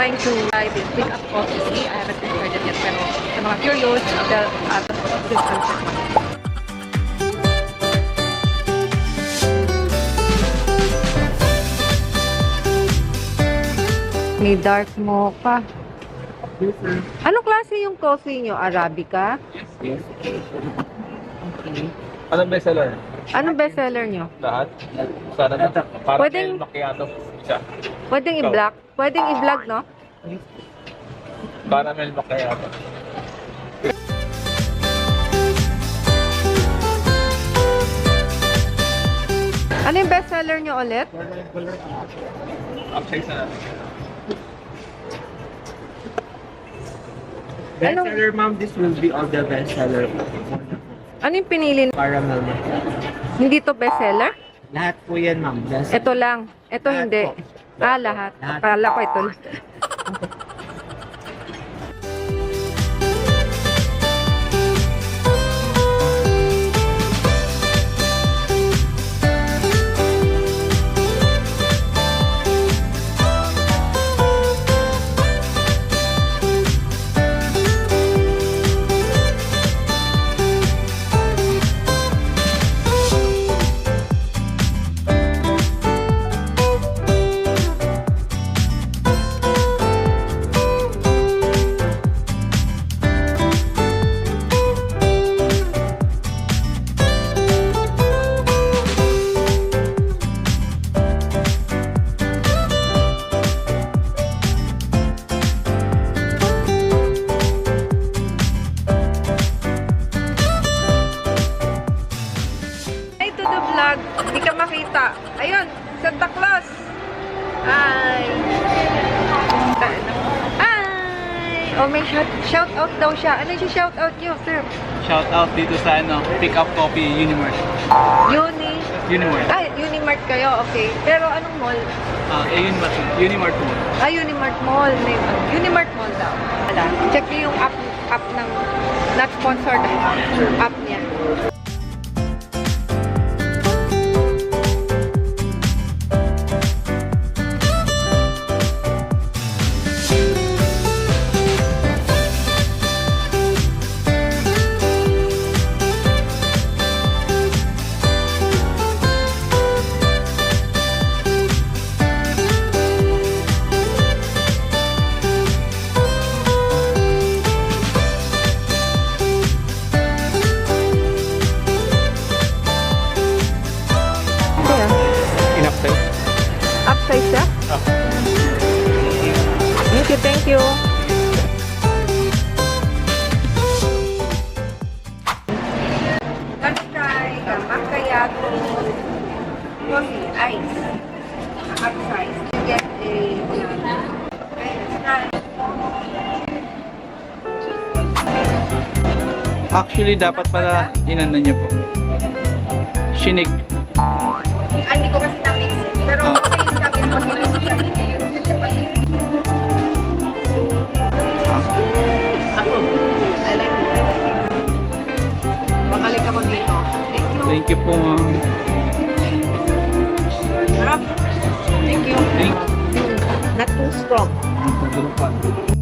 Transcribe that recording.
trying to try this pick up coffee. I haven't tried it yet, pero sa mga curious, this concept. May dark mocha. Anong klase yung coffee nyo? Arabica? Yes. Okay. Anong bestseller? Anong bestseller nyo? Lahat? Sana na. Parang Pwedeng- macchiato. Isa. Pwedeng i-black? Pwedeng i-vlog, no? Caramel macchiato. Ano yung bestseller nyo ulit? Upsize na natin. Bestseller, ma'am, this will be all the bestseller. Ano yung pinili? Caramel. Hindi to bestseller? Lahat po yan, ma'am. Ito lang. Ito Lahat hindi. po. Lahat. Lahat. Akala ko ito lang. Ay, to the vlog. Hindi ka makita. Ayun, Santa Claus. Ay. Ay. Oh, may shout out daw siya. Ano yung shout out niyo, sir? Shout out dito sa Pick Up Coffee Unimart. Unimart. Ay, Unimart kayo. Okay. Pero anong mall? Unimart Mall. Unimart Mall. Unimart Mall daw. Wala. Check niyo yung app ng not sponsored app niya. Kaya, In-upsize. upsize siya? Thank you. Let's try the macchiato coffee ice. Upsize. You get a okay, let's try. Actually, dapat pala inano niyo po. Shinig. Ay, hindi ko kasi na-mix. Pero okay yung sabi mo. Ako. I like it. Makalik ako dito. Thank you. Thank you po, ma'am. Sarap. Thank you. Thank Not too strong. you.